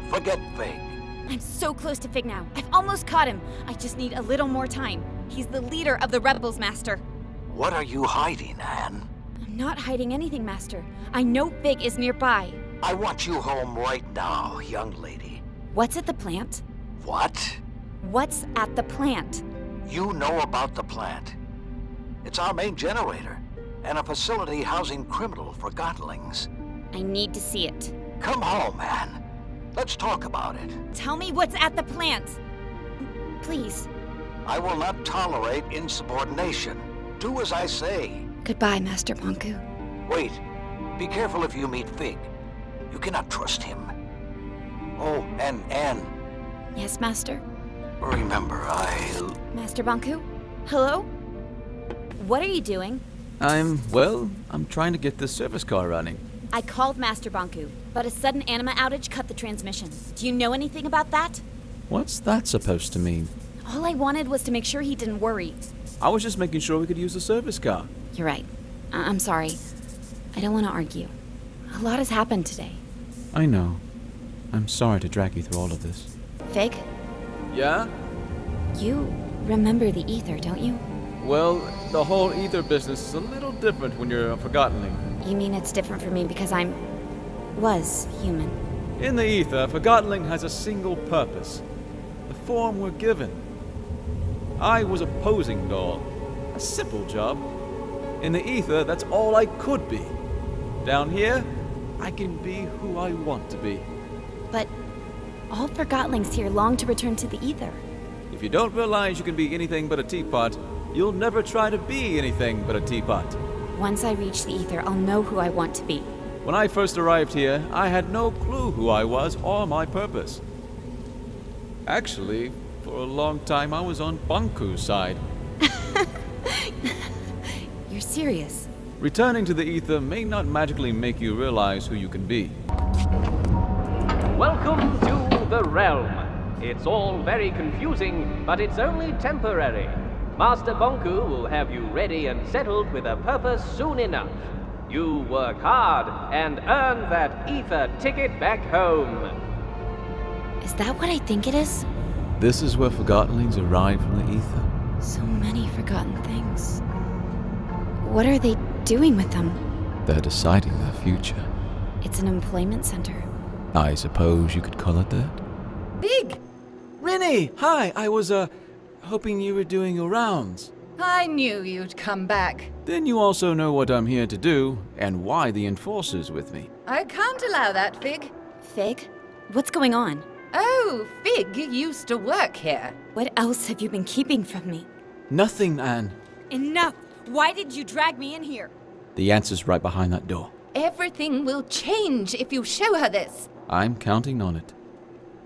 Forget Fig. I'm so close to Fig now. I've almost caught him. I just need a little more time. He's the leader of the rebels, Master. What are you hiding, Anne? I'm not hiding anything, Master. I know Fig is nearby. I want you home right now, young lady. What's at the plant? What? What's at the plant? You know about the plant. It's our main generator, and a facility housing criminal Forgottonlings. I need to see it. Come home, Anne. Let's talk about it. Tell me what's at the plant. Please. I will not tolerate insubordination. Do as I say. Goodbye, Master Banku. Wait. Be careful if you meet Fig. You cannot trust him. Oh, and Anne. Yes, Master? Remember, Master Banku? Hello? What are you doing? I'm trying to get this service car running. I called Master Banku, but a sudden anima outage cut the transmission. Do you know anything about that? What's that supposed to mean? All I wanted was to make sure he didn't worry. I was just making sure we could use the service car. You're right. I'm sorry. I don't want to argue. A lot has happened today. I know. I'm sorry to drag you through all of this. Fig? Yeah? You remember the ether, don't you? Well, the whole ether business is a little different when you're a Forgottoning. You mean it's different for me because was human? In the ether, Forgottoning has a single purpose. The form we're given. I was a posing doll. A simple job. In the ether, that's all I could be. Down here, I can be who I want to be. But all Forgottonlings here long to return to the ether. If you don't realize you can be anything but a teapot, you'll never try to be anything but a teapot. Once I reach the ether, I'll know who I want to be. When I first arrived here, I had no clue who I was or my purpose. Actually, for a long time I was on Banku's side. You're serious? Returning to the ether may not magically make you realize who you can be. Welcome to the realm. It's all very confusing, but it's only temporary. Master Banku will have you ready and settled with a purpose soon enough. You work hard and earn that ether ticket back home. Is that what I think it is? This is where Forgottonlings arrive from the ether. So many forgotten things. What are they doing with them? They're deciding their future. It's an employment center. I suppose you could call it that. Big! Rennie! Hi! I was, hoping you were doing your rounds. I knew you'd come back. Then you also know what I'm here to do, and why the Enforcer's with me. I can't allow that, Fig. Fig? What's going on? Oh, Fig used to work here. What else have you been keeping from me? Nothing, Anne. Enough! Why did you drag me in here? The answer's right behind that door. Everything will change if you show her this. I'm counting on it.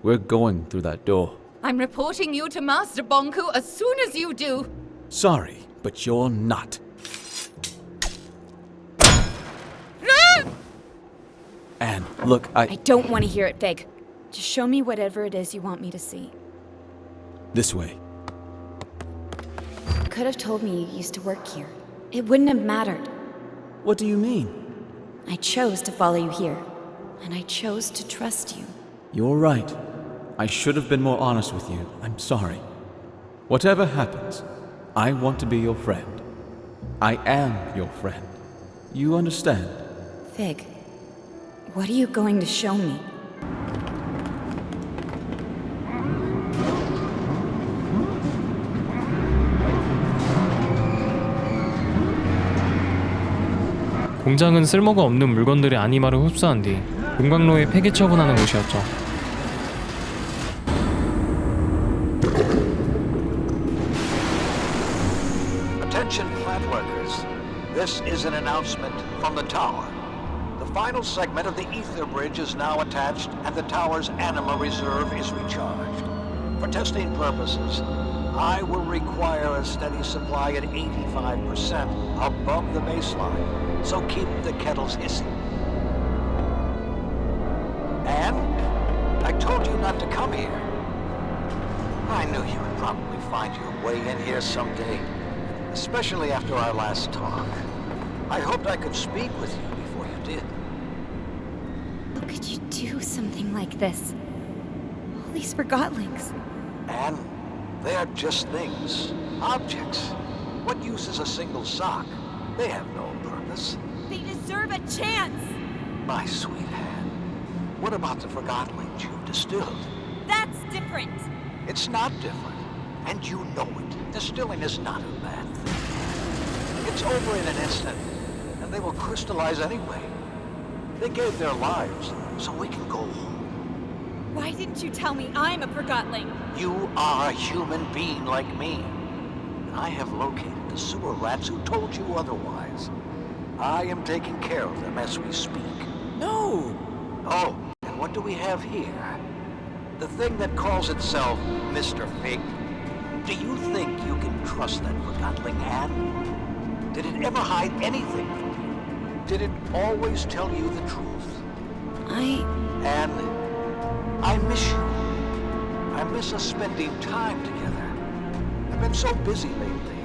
We're going through that door. I'm reporting you to Master Banku as soon as you do. Sorry, but you're not. Anne, look, I don't want to hear it, Fig. Just show me whatever it is you want me to see. This way. You could have told me you used to work here. It wouldn't have mattered. What do you mean? I chose to follow you here, and I chose to trust you. You're right. I should have been more honest with you. I'm sorry. Whatever happens, I want to be your friend. I am your friend. You understand? Fig, what are you going to show me? 공장은 쓸모가 없는 물건들의 아니마를 흡수한 뒤 용광로에 폐기 처분하는 곳이었죠. Attention plant workers. This is an announcement from the tower. The final segment of the ether bridge is now attached and the tower's anima reserve is recharged. For testing purposes, I will require a steady supply at 85% above the baseline, so keep the kettles hissing. Anne, I told you not to come here. I knew you would probably find your way in here someday, especially after our last talk. I hoped I could speak with you before you did. How could you do something like this? All these Forgottlings. Anne, they are just things, objects. What use is a single sock? They have no purpose. They deserve a chance! My sweet Anne, what about the Forgottlings you've distilled? That's different! It's not different, and you know it. Distilling is not a bad thing. It's over in an instant, and they will crystallize anyway. They gave their lives, so we can go home. Why didn't you tell me I'm a Forgottling? You are a human being like me. And I have located the sewer rats who told you otherwise. I am taking care of them as we speak. No! Oh, and what do we have here? The thing that calls itself Mr. Fig. Do you think you can trust that Forgottling Anne? Did it ever hide anything from you? Did it always tell you the truth? Anne, I miss you. I miss us spending time together. I've been so busy lately.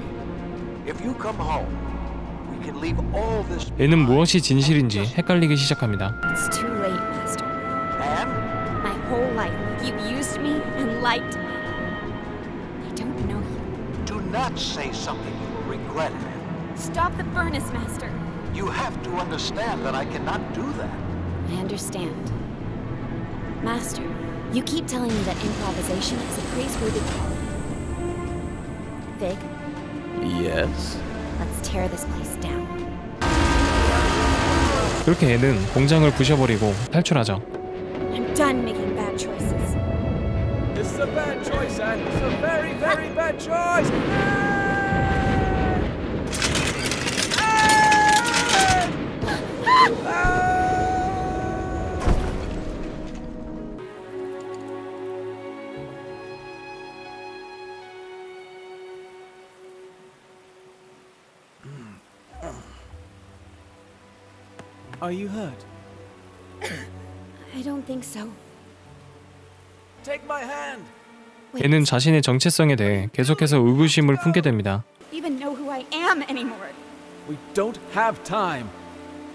If you come home, we can leave all this. 애는 무엇이 진실인지 헷갈리기 시작합니다. It's too late, Master. Anne? My whole life, you've used me and lied to me. I don't know you. Do not say something you will regret, Anne. Stop the furnace, Master. You have to understand that I cannot do that. I understand. Master, you keep telling me that improvisation is a praiseworthy quality. Fig, Yes? let's tear this place down. 그렇게 애는 공장을 부셔버리고 탈출하죠. I'm done making bad choices. This is a bad choice, Anne. This is a very, very bad choice. Are you hurt? I don't think so. Take my hand. 애는 자신의 정체성에 대해 계속해서 의구심을 품게 됩니다. Even know who I am anymore. We don't have time.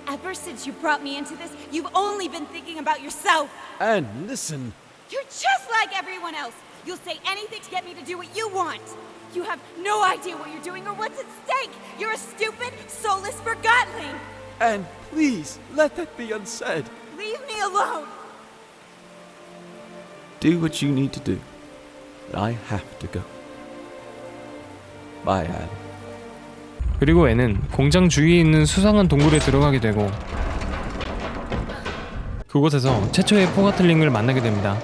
Ever since you brought me into this, you've only been thinking about yourself. Anne, listen. You're just like everyone else. You'll say anything to get me to do what you want. You have no idea what you're doing or what's at stake. You're a stupid, soulless Forgottling. Anne, please, let that be unsaid. Leave me alone. Do what you need to do. But I have to go. Bye, Anne. 그리고 애는 공장 주위에 있는 수상한 동굴에 들어가게 되고 그곳에서 최초의 포가틀링을 만나게 됩니다.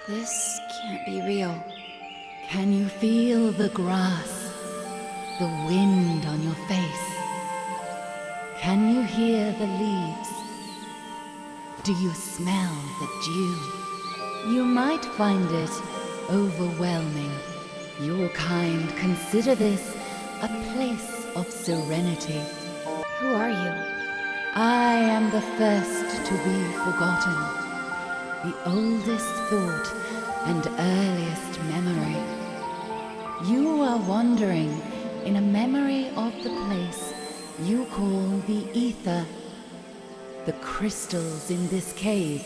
This can't be real. Can you feel the grass, the wind on your face? Can you hear the leaves? Do you smell the dew? You might find it overwhelming, Your kind consider this a place of serenity. Who are you? I am the first to be forgotten, the oldest thought and earliest memory. You are wandering in a memory of the place you call the ether. The crystals in this cave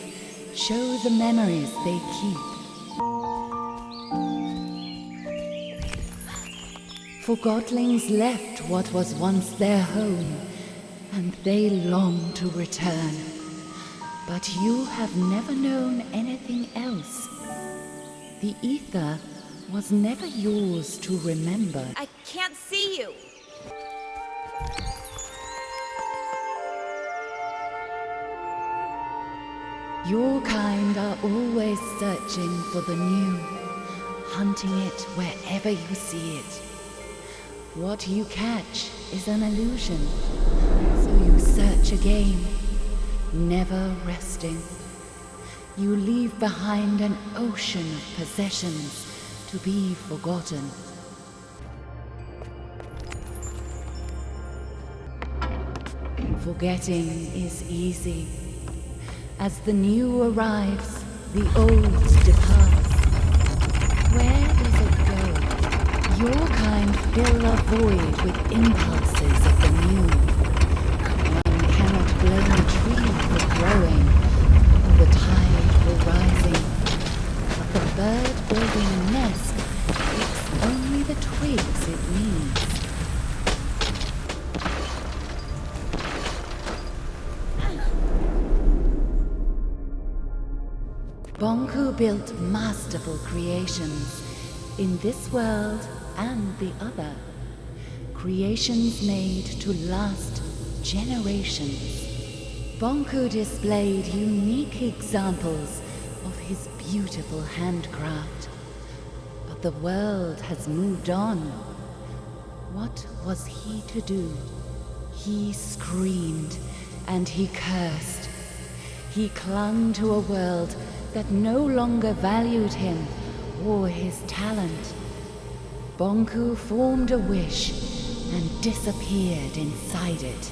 show the memories they keep. Forgotlings left what was once their home, and they long to return. But you have never known anything else. The ether was never yours to remember. I can't see you. Your kind are always searching for the new, hunting it wherever you see it. What you catch is an illusion, so you search again, never resting. You leave behind an ocean of possessions to be forgotten. Forgetting is easy. As the new arrives, the old departs. Where does it go? Your kind fill a void with impulses of the new. One cannot blame a tree for growing, or the tide for rising. But the bird building a nest picks only the twigs it needs. Bonku built masterful creations in this world and the other. Creations made to last generations. Bonku displayed unique examples of his beautiful handcraft. But the world has moved on. What was he to do? He screamed and he cursed. He clung to a world that no longer valued him or his talent. Bonku formed a wish and disappeared inside it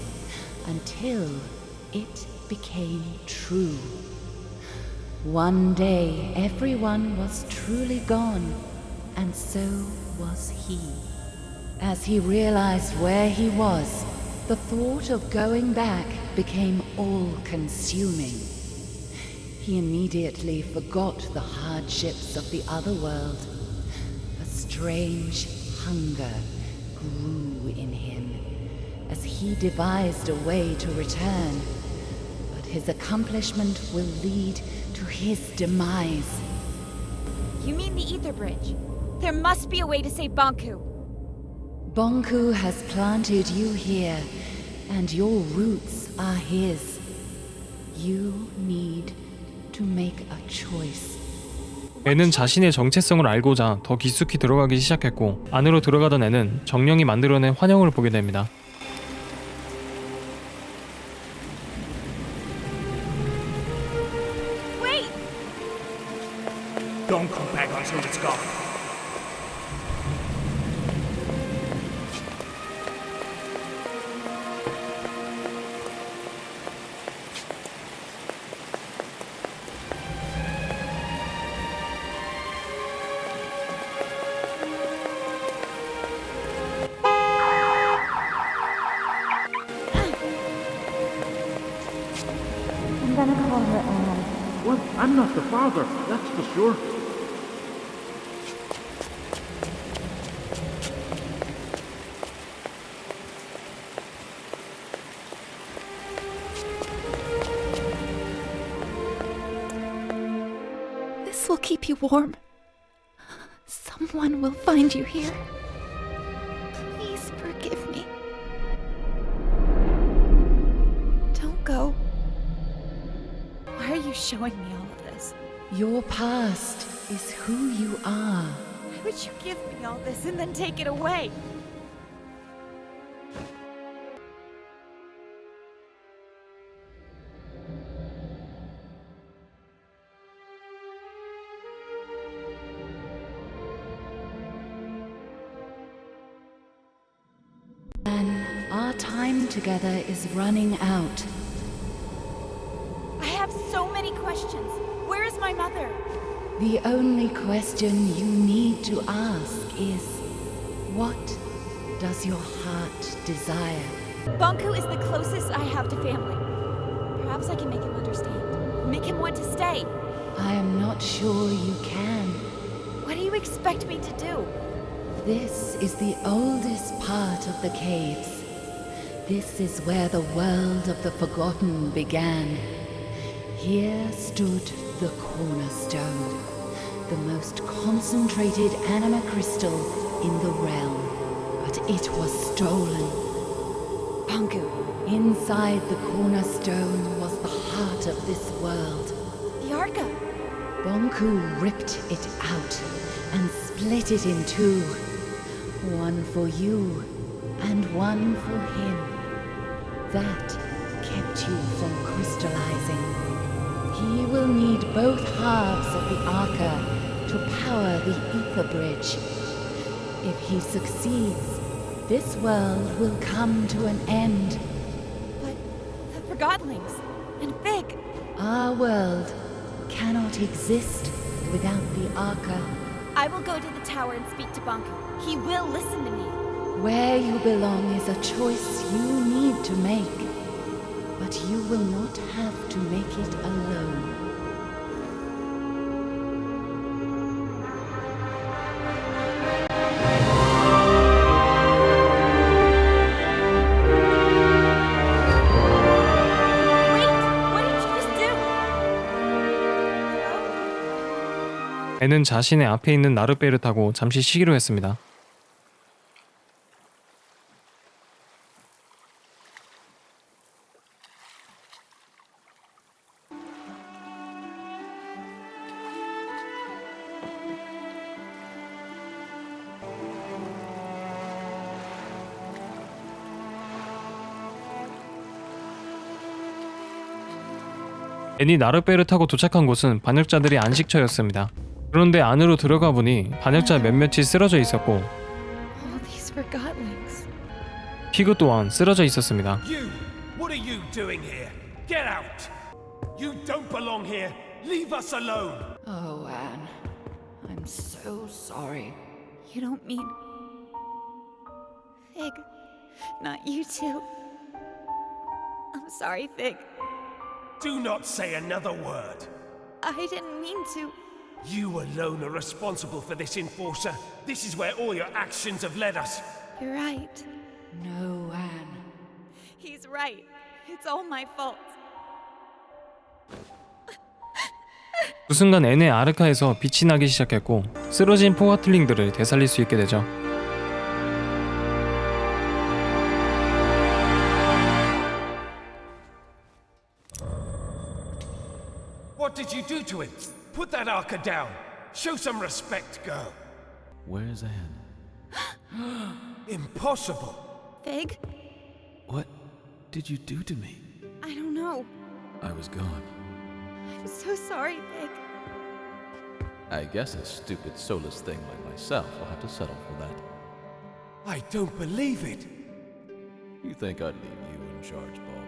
until it became true. One day everyone was truly gone, and so was he. As he realized where he was, the thought of going back became all-consuming. He immediately forgot the hardships of the other world. A strange hunger grew in him as he devised a way to return. But his accomplishment will lead to his demise. You mean the Ether Bridge? There must be a way to save Bonku. Bonku has planted you here, and your roots are his. You need to make a choice. 애는 자신의 정체성을 알고자 더 깊숙이 들어가기 시작했고, 안으로 들어가던 애는 정령이 만들어낸 환영을 보게 됩니다. Wait! Don't come back until it's gone. I'm gonna call her Anne. Well, I'm not the father, that's for sure. This will keep you warm. Someone will find you here. Please forgive me. Don't go. Why are you showing me all of this? Your past is who you are. Why would you give me all this and then take it away? And our time together is running out. I have so many questions. Where is my mother? The only question you need to ask is, what does your heart desire? Bonku is the closest I have to family. Perhaps I can make him understand. Make him want to stay. I am not sure you can. What do you expect me to do? This is the oldest part of the caves. This is where the world of the Forgotten began. Here stood the cornerstone, the most concentrated anima crystal in the realm. But it was stolen. Bonku. Inside the cornerstone was the heart of this world. The Arca. Bonku ripped it out and split it in two. One for you and one for him. That kept you from crystallizing. He will need both halves of the Arca to power the Ether Bridge. If he succeeds, this world will come to an end. But the Forgottlings and Fig. Our world cannot exist without the Arca. I will go to the tower and speak to Bonku. He will listen to me. Where you belong is a choice you need to make. But you will not have to make it alone. 앤은 자신의 앞에 있는 나룻배를 타고 잠시 쉬기로 했습니다. 앤이 나룻배를 타고 도착한 곳은 반역자들의 안식처였습니다. 그런데 안으로 들어가 보니 반역자 몇몇이 쓰러져 있었고 All these Forgottlings. 피그 또한 쓰러져 있었습니다. You! What are you doing here? Get out! You don't belong here! Leave us alone! Oh, Anne. I'm so sorry. You don't mean... Fig. Not you too. I'm sorry, Fig. Do not say another word! I didn't mean to. You alone are responsible for this, Enforcer. This is where all your actions have led us. You're right. No, Anne. He's right. It's all my fault. 그 순간 앤의 아르카에서 빛이 나기 시작했고 쓰러진 포가틀링들을 되살릴 수 있게 되죠. What did you do to him? Put that Arca down. Show some respect, girl. Where's Anne? Impossible. Fig? What did you do to me? I don't know. I was gone. I'm so sorry, Fig. I guess a stupid, soulless thing like myself will have to settle for that. I don't believe it. You think I'd leave you in charge, Bob?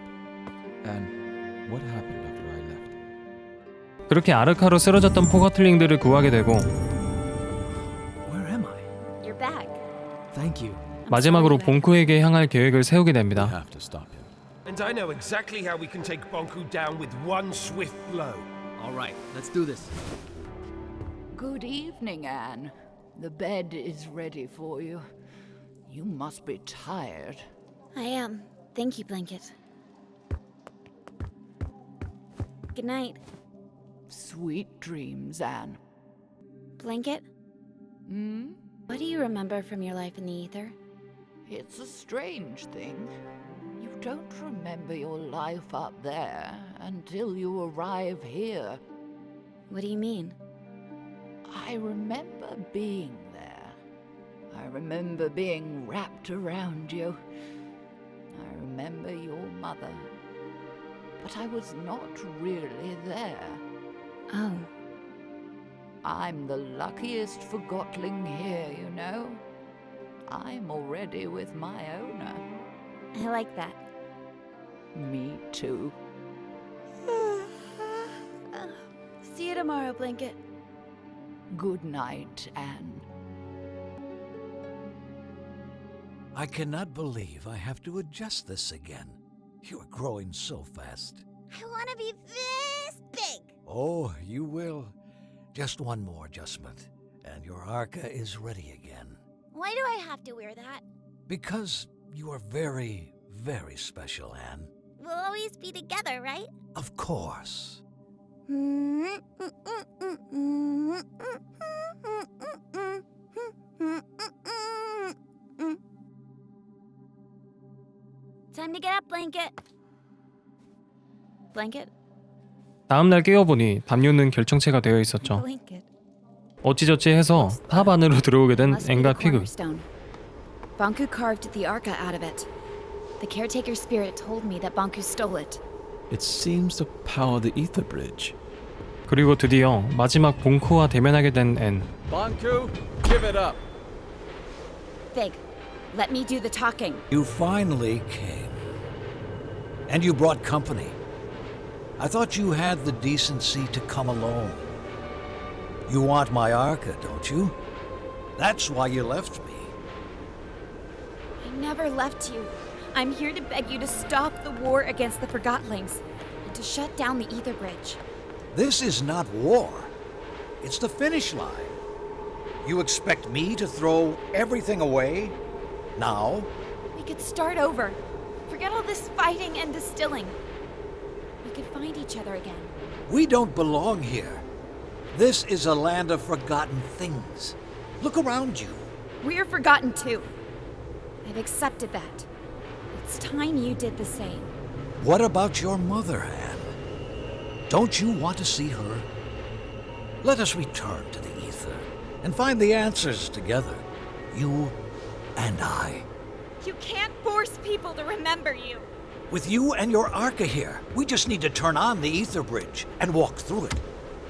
And what happened after I left? 그렇게 아르카로 쓰러졌던 포가틀링들을 구하게 되고 Where am I? You're back. Thank you. 마지막으로 봉쿠에게 향할 계획을 세우게 됩니다. Have to stop him. And I know exactly how we can take Bonku down with one swift blow. All right, let's do this. Good evening, Anne. The bed is ready for you. You must be tired. I am. Thank you, Blanket. Good night. Sweet dreams, Anne. Blanket? Hmm? What do you remember from your life in the ether? It's a strange thing. You don't remember your life up there until you arrive here. What do you mean? I remember being there. I remember being wrapped around you. I remember your mother. But I was not really there. Oh. I'm the luckiest Forgottling here, you know. I'm already with my owner. I like that. Me too. See you tomorrow, Blanket. Good night, Anne. I cannot believe I have to adjust this again. You are growing so fast. I want to be this big. Oh, you will. Just one more adjustment, and your Arca is ready again. Why do I have to wear that? Because you are very, very special, Anne. We'll always be together, right? Of course. Time to get up, Blanket. Blanket? 다음날 깨어보니 담요는 결정체가 되어 있었죠. Blanket. 어찌저찌 해서 탑 안으로 들어오게 된 Must be 앤과 the 피그. cornerstone. Bonku carved the Arca out of it. The caretaker spirit told me that Bonku stole it. It seems to power the ether bridge. 그리고 드디어 마지막 봉쿠와 대면하게 된 앤. Bonku, give it up. Fig, let me do the talking. You finally came. And you brought company. I thought you had the decency to come alone. You want my Arca, don't you? That's why you left me. I never left you. I'm here to beg you to stop the war against the Forgottlings and to shut down the ether bridge. This is not war. It's the finish line. You expect me to throw everything away? Now? We could start over. Forget all this fighting and distilling. We could find each other again. We don't belong here. This is a land of forgotten things. Look around you. We're forgotten too. I've accepted that. It's time you did the same. What about your mother, Anne? Don't you want to see her? Let us return to the ether and find the answers together. You and I. You can't force people to remember you. With you and your Arca here, we just need to turn on the ether bridge and walk through it.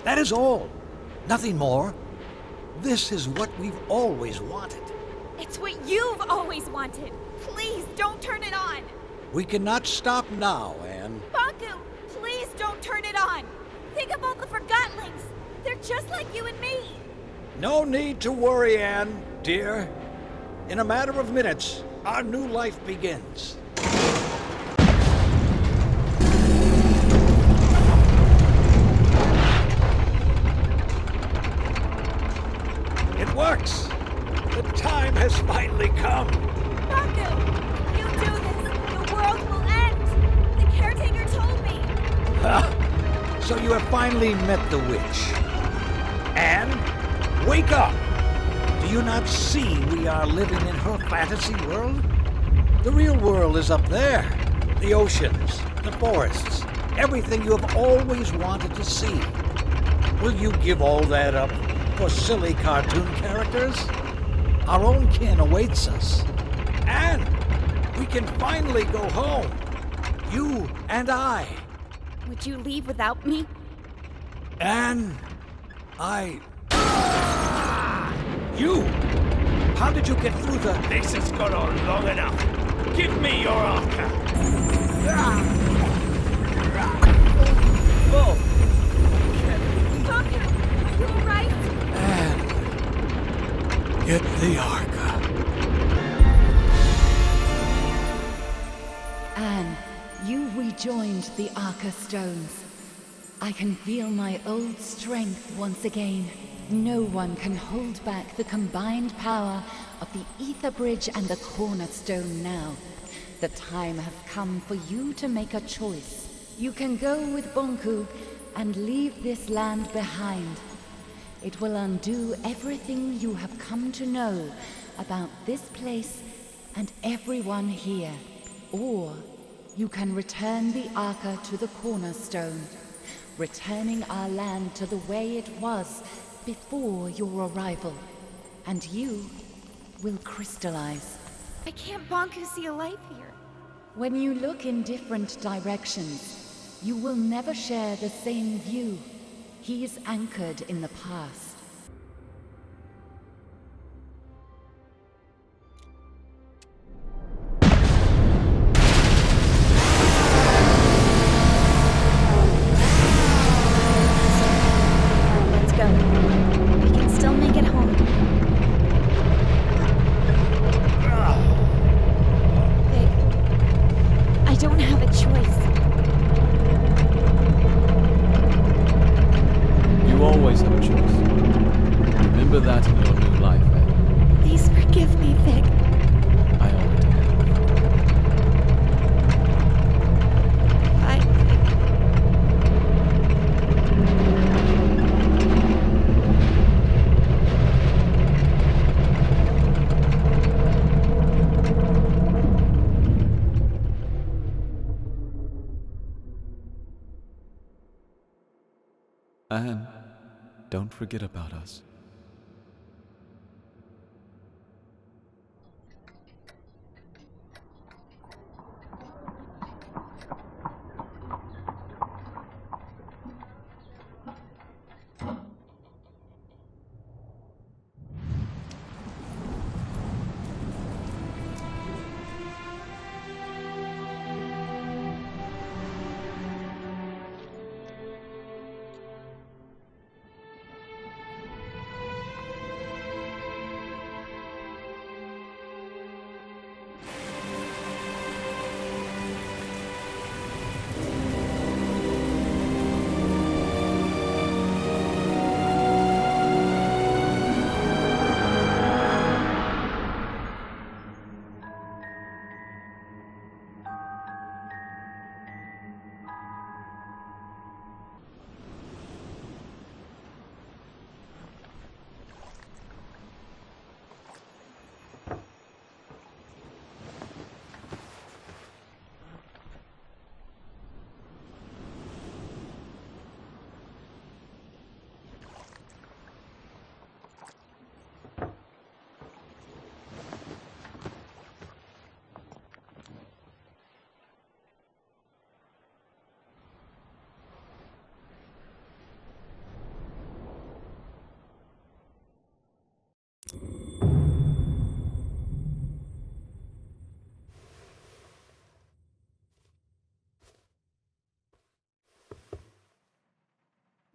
That is all. Nothing more. This is what we've always wanted. It's what you've always wanted. Please don't turn it on. We cannot stop now, Anne. Bonku, please don't turn it on. Think about the Forgottlings. They're just like you and me. No need to worry, Anne, dear. In a matter of minutes, our new life begins. It works! The time has finally come! Bonku, if you do this, the world will end. The caretaker told me. So you have finally met the witch. Anne, wake up! Do you not see we are living in her fantasy world? The real world is up there. The oceans, the forests, everything you have always wanted to see. Will you give all that up for silly cartoon characters? Our own kin awaits us. And we can finally go home. You and I. Would you leave without me? And You! How did you get through the... This has gone on long enough. Give me your Arca. Oh! Bonku, are you alright? And get the Arca. Anne, you rejoined the Arca stones. I can feel my old strength once again. No one can hold back the combined power of the ether bridge and the cornerstone now. The time has come for you to make a choice. You can go with Bonku and leave this land behind. It will undo everything you have come to know about this place and everyone here. Or you can return the Arca to the cornerstone, returning our land to the way it was before your arrival, and you will crystallize. I can't Bonku see a life here. When you look in different directions, you will never share the same view. He is anchored in the past. life, Anne. Please forgive me, Vic. I already have. Bye. Anne, don't forget about us.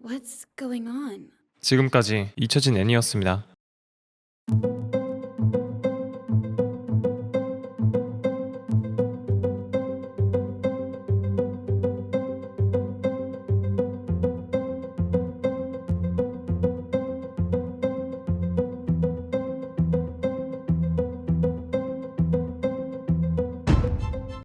What's going on? 지금까지 잊혀진 애니였습니다.